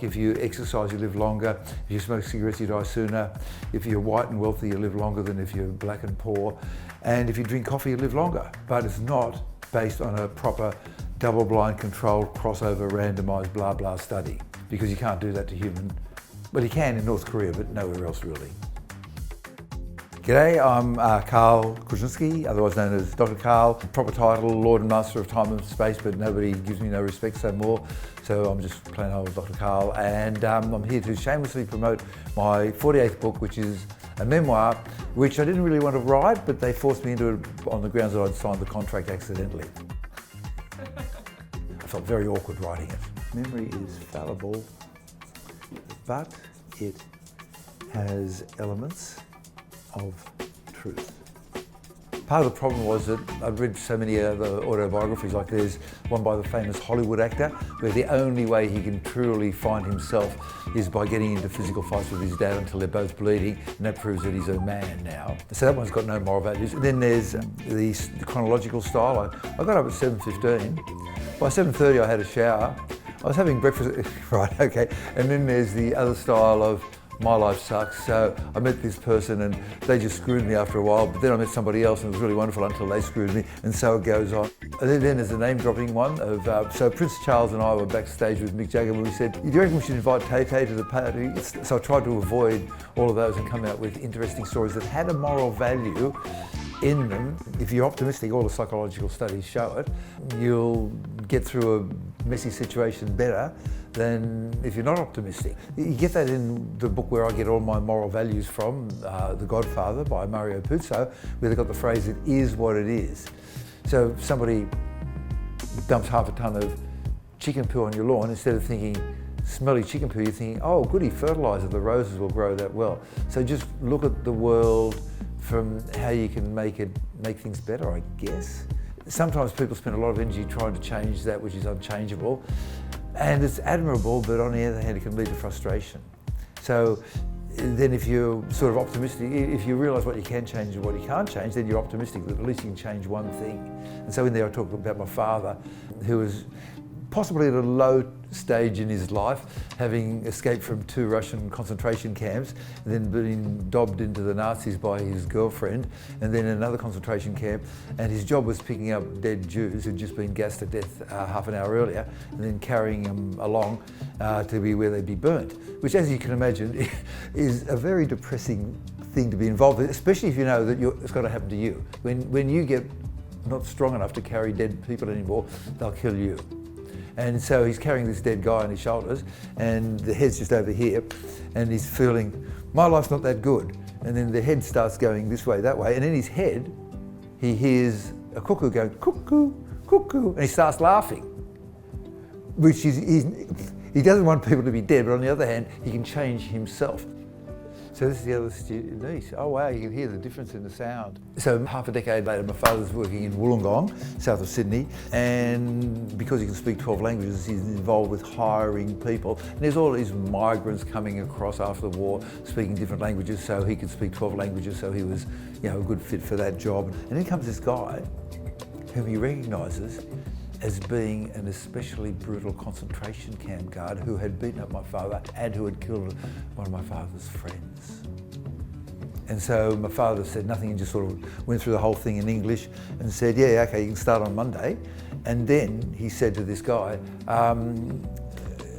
If you exercise, you live longer. If you smoke cigarettes, you die sooner. If you're white and wealthy, you live longer than if you're black and poor. And if you drink coffee, you live longer. But it's not based on a proper double-blind, controlled, crossover, randomised, blah, blah study. Because you can't do that to human. Well, you can in North Korea, but nowhere else really. G'day, I'm Karl, otherwise known as Dr. Karl. Proper title, Lord and Master of Time and Space, but nobody gives me no respect so more. So I'm just plain old Dr. Karl, and I'm here to shamelessly promote my 48th book, which is a memoir, which I didn't really want to write, but they forced me into it on the grounds that I'd signed the contract accidentally. I felt very awkward writing it. Memory is fallible, but it has elements of truth. Part of the problem was that I'd read so many other autobiographies, like there's one by the famous Hollywood actor, where the only way he can truly find himself is by getting into physical fights with his dad until they're both bleeding, and that proves that he's a man now. So that one's got no moral values. And then there's the chronological style. I got up at 7:15. By 7:30 I had a shower. I was having breakfast, right, okay. And then there's the other style of my life sucks. So I met this person and they just screwed me after a while, but then I met somebody else and it was really wonderful until they screwed me, and so it goes on. And then there's a name dropping one of, so Prince Charles and I were backstage with Mick Jagger and we said, do you reckon we should invite Tay-Tay to the party? So I tried to avoid all of those and come out with interesting stories that had a moral value in them. If you're optimistic, all the psychological studies show it, you'll get through a messy situation better than if you're not optimistic. You get that in the book where I get all my moral values from, The Godfather by Mario Puzo, where they've got the phrase, it is what it is. So if somebody dumps half a tonne of chicken poo on your lawn, instead of thinking, smelly chicken poo, you're thinking, oh goody, fertiliser, the roses will grow that well. So just look at the world from how you can make things better, I guess. Sometimes people spend a lot of energy trying to change that which is unchangeable, and it's admirable, but on the other hand, it can lead to frustration. So then if you're sort of optimistic, if you realise what you can change and what you can't change, then you're optimistic that at least you can change one thing. And so in there I talk about my father, who was possibly at a low stage in his life, having escaped from 2 Russian concentration camps, and then being dobbed into the Nazis by his girlfriend, and then another concentration camp, and his job was picking up dead Jews who'd just been gassed to death half an hour earlier, and then carrying them along to be where they'd be burnt, which, as you can imagine, is a very depressing thing to be involved with, especially if you know that it's got to happen to you. When you get not strong enough to carry dead people anymore, they'll kill you. And so he's carrying this dead guy on his shoulders, and the head's just over here, and he's feeling, my life's not that good. And then the head starts going this way, that way, and in his head, he hears a cuckoo going, cuckoo, cuckoo, and he starts laughing. Which he doesn't want people to be dead, but on the other hand, he can change himself. So this is the other niece. Oh wow, you can hear the difference in the sound. So half a decade later, my father's working in Wollongong, south of Sydney, and because he can speak 12 languages, he's involved with hiring people. And there's all these migrants coming across after the war, speaking different languages, so he could speak 12 languages, so he was, a good fit for that job. And then comes this guy, whom he recognises as being an especially brutal concentration camp guard who had beaten up my father and who had killed one of my father's friends. And so my father said nothing and just sort of went through the whole thing in English and said, yeah, okay, you can start on Monday. And then he said to this guy,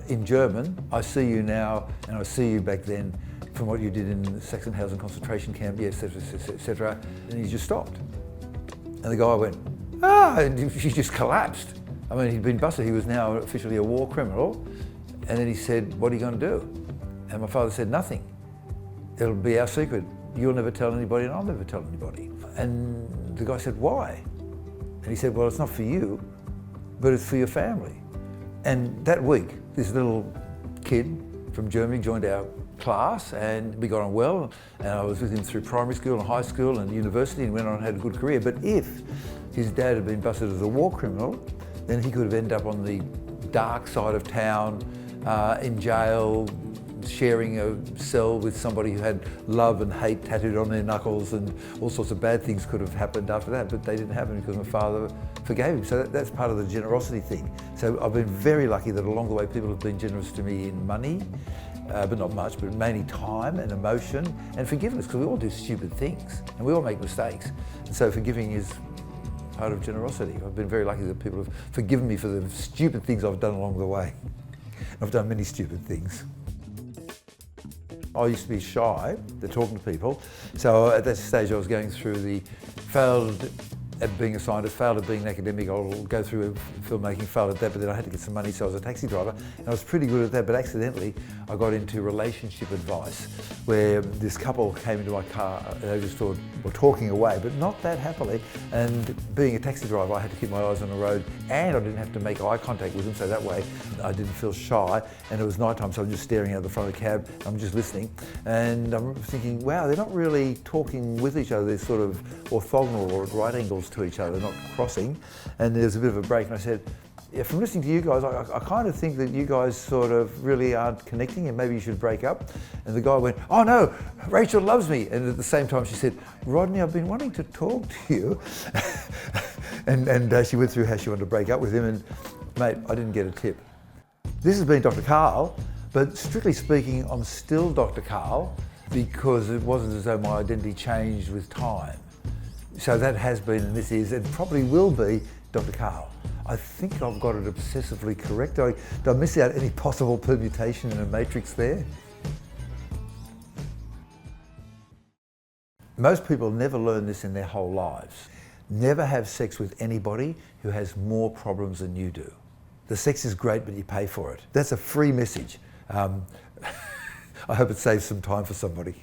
in German, I see you now and I see you back then from what you did in the Sachsenhausen concentration camp, yes, etc. And he just stopped. And the guy went, and he just collapsed. I mean, he'd been busted. He was now officially a war criminal. And then he said, what are you going to do? And my father said, nothing. It'll be our secret. You'll never tell anybody and I'll never tell anybody. And the guy said, why? And he said, well, it's not for you, but it's for your family. And that week, this little kid from Germany joined our class and we got on well, and I was with him through primary school and high school and university and went on and had a good career. But if his dad had been busted as a war criminal, then he could have ended up on the dark side of town, in jail, sharing a cell with somebody who had love and hate tattooed on their knuckles, and all sorts of bad things could have happened after that, but they didn't happen because my father forgave him. So that's part of the generosity thing. So I've been very lucky that along the way people have been generous to me in money, but not much, but mainly time and emotion and forgiveness, because we all do stupid things and we all make mistakes. And so forgiving is part of generosity. I've been very lucky that people have forgiven me for the stupid things I've done along the way. I've done many stupid things. I used to be shy at talking to people, so at that stage I was going through the failed at being a scientist, failed at being an academic. I'll go through filmmaking, failed at that, but then I had to get some money, so I was a taxi driver, and I was pretty good at that, but accidentally I got into relationship advice, where this couple came into my car, and they just were talking away, but not that happily, and being a taxi driver I had to keep my eyes on the road, and I didn't have to make eye contact with them, so that way I didn't feel shy, and it was night time, so I'm just staring out the front of the cab, I'm just listening, and I'm thinking, wow, they're not really talking with each other, they're sort of orthogonal or at right angles to each other, not crossing. And there's a bit of a break, and I said, yeah, from listening to you guys, I kind of think that you guys sort of really aren't connecting and maybe you should break up. And the guy went, oh no, Rachel loves me. And at the same time she said, Rodney, I've been wanting to talk to you. and she went through how she wanted to break up with him, and mate, I didn't get a tip. This has been Dr. Karl, but strictly speaking, I'm still Dr. Karl because it wasn't as though my identity changed with time. So that has been, and this is, and probably will be, Dr. Karl. I think I've got it obsessively correct. Did I miss out any possible permutation in a matrix there? Most people never learn this in their whole lives. Never have sex with anybody who has more problems than you do. The sex is great, but you pay for it. That's a free message. I hope it saves some time for somebody.